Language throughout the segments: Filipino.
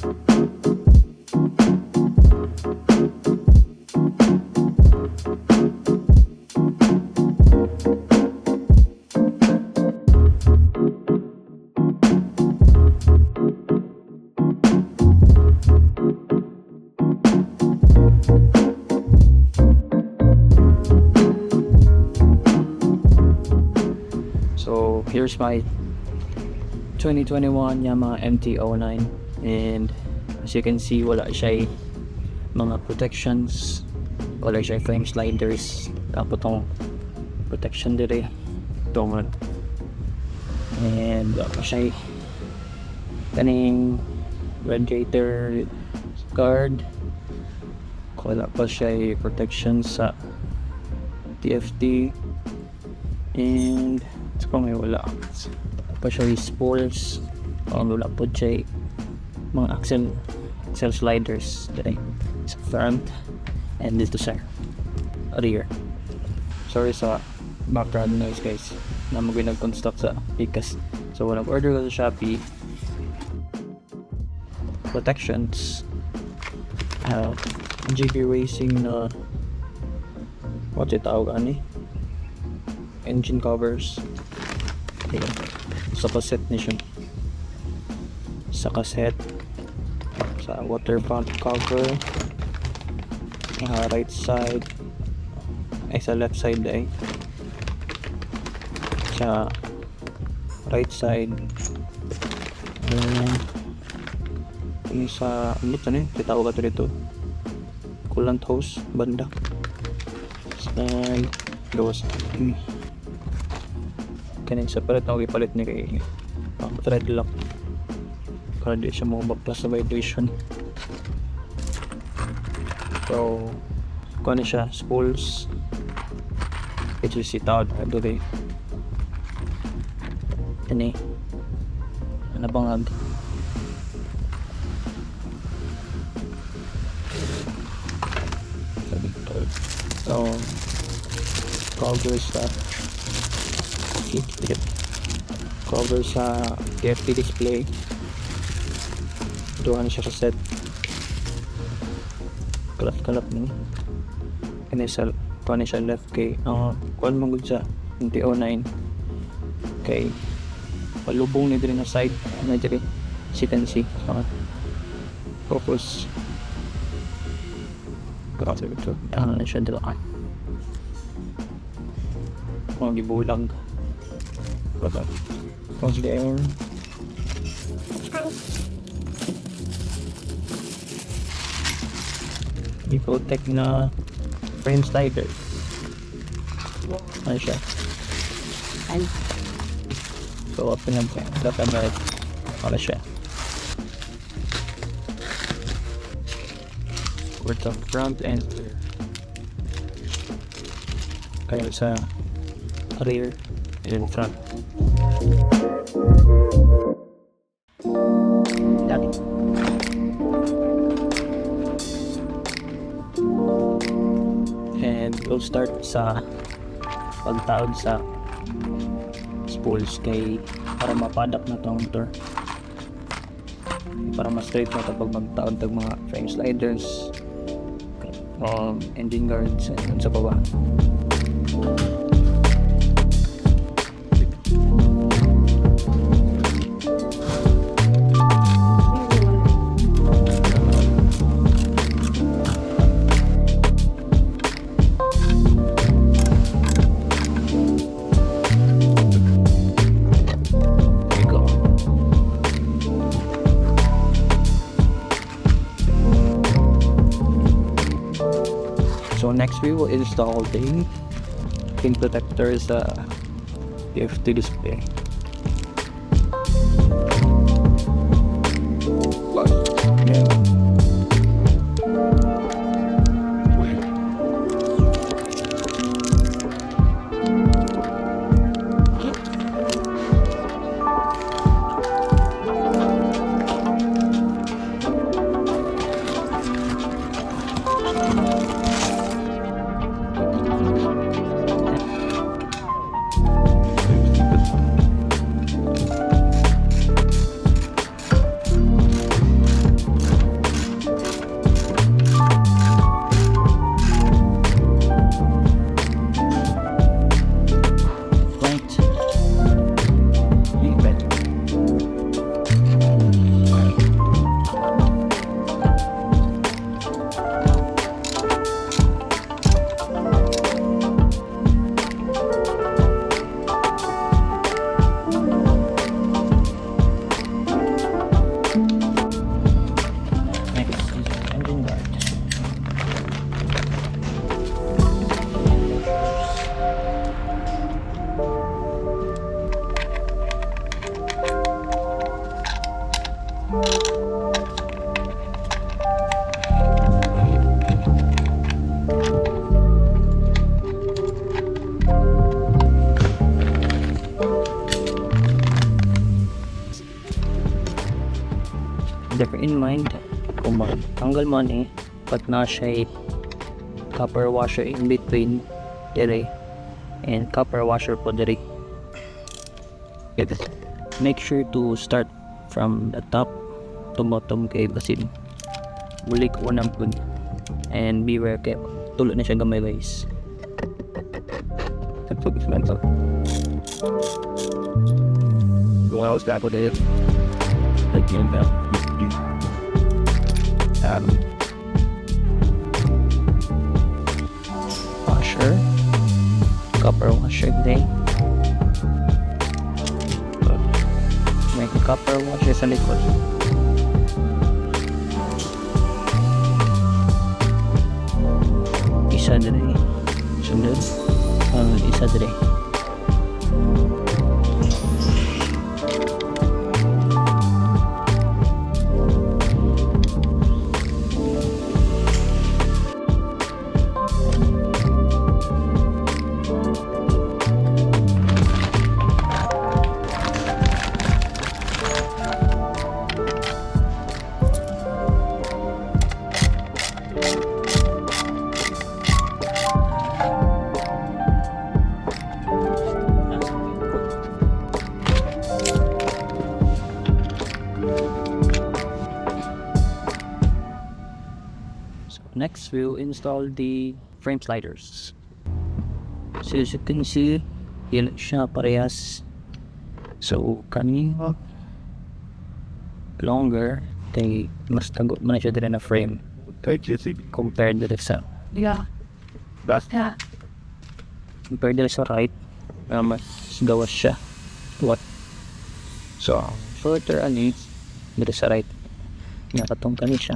So here's my 2021 Yamaha MT-09, and as you can see, wala siya mga protections, wala siya frame sliders, tapos tong protection dire ito man, and wala siya kaning radiator guard, wala pa siya protection sa TFT, and kung may wala pa siya spools, wala po siya mga axle sliders dito sa front and dito sa rear. Sorry sa background noise guys, na mag nag-construct sa Picas. So when nag-order ko sa Shopee protections, GB Racing na what yung tawag ani, engine covers. Ayan. Sa cassette ni siya, sa cassette, sa water pump cover, right side ay sa left side ay sa right side, yung sa ano ito na tawag ka dito, coolant hose banda side gawas kanin separate na ipalit ni kay thread lock para di siya mabaklas sa vibration. So kung ano siya, spools HJC tawad ito rin ini ano bang so cover sa TFT display, doon siya sa set kalap ni ini sa kung siya left kay kung magod sa MT-09 kay palubong ni diri na side na diri sit and see focus kasi ito na siya dilaan kung gibulag close the air i-protect na frame slider. Ano siya? So open lang siya, left and right, ano siya with the front and rear, kaya sa rear and front. And we'll start sa pagtaod sa spools kay para mapadak na itong motor, para ma-straight na ito pag magtaod ng mga frame sliders, engine guards and sa baba. So next we will install the pin protector sa TFT display. in mind kung tanggal mo ni but na siya copper washer in between dire and copper washer po dire. Make sure to start from the top to bottom kay basin muli ko unang pud, and beware kay tulo na siya gamay guys. Well, that would it. Again, that washer, copper washer day. May copper washer sa likod. Isa dire. Sunod. Isa dire. Next, we'll install the frame sliders. So as you can see, yun siya parehas. So kanina longer, kay mas tagot man siya din na frame compared to the sa compared to sa right, mas gawas siya. What? So further ani dito sa right, nakatong kani siya.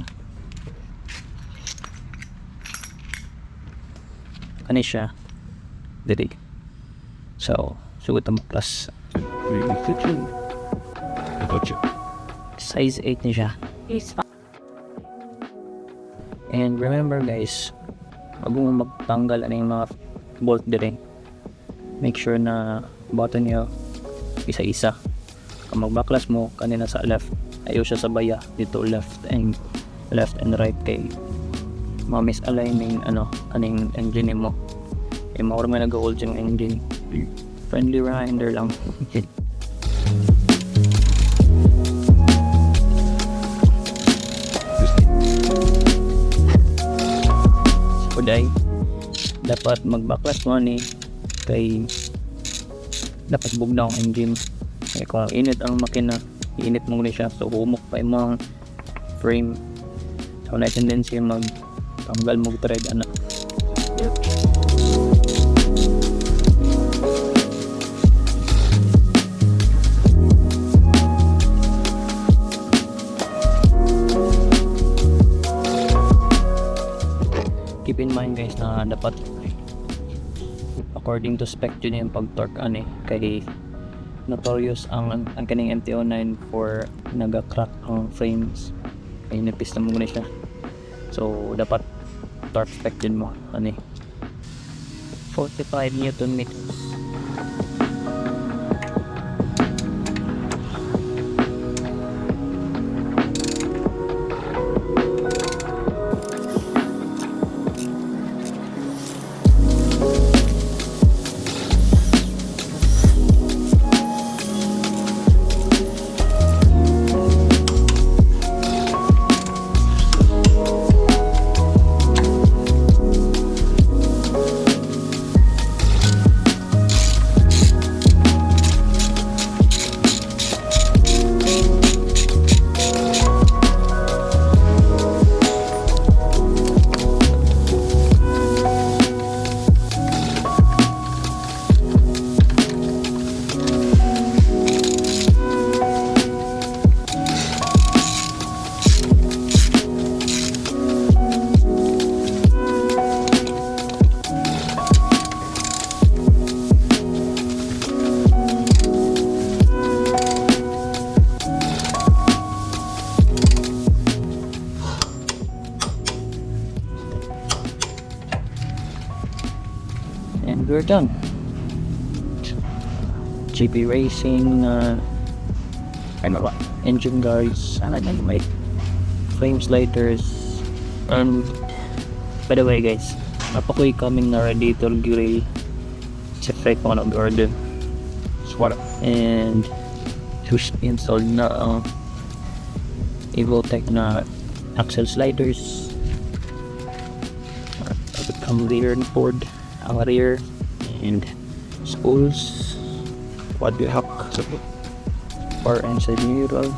Kani siya didig. So sugot ang plus size 8 ni siya. And remember guys, wag mo magtanggal ano yung mga bolt dire, make sure na button nyo isa-isa. Kung magbaklas mo kanina sa left, ayaw siya sa baya dito left and right kay ma-misaligning aning engine mo. Eh maura may nag-hold yung engine. Friendly reminder lang. So day, dapat magbaklas mo ni kay dapat bugnaw ang engine. Kaya kung init ang makina, iinit mo rin siya, so humok pa yung mga frame. So na tendency tanggal mo thread ana. Keep in mind guys na dapat according to spec yun yung pag-torque ani, kay notorious ang kaning MT-09 for naga-crack ang frames, kay nipis na mo guna siya. So dapat torque spec din mo ani 45 Newton meters. And we're done. GP Racing engine guards, wait, frame sliders. By the way guys, apakoy coming na radiator grill. Siyempre ko nag-order. And installed na ang Evotech na axle sliders. Become rear and forward, our rear, and spools, quad hack, far and side mural.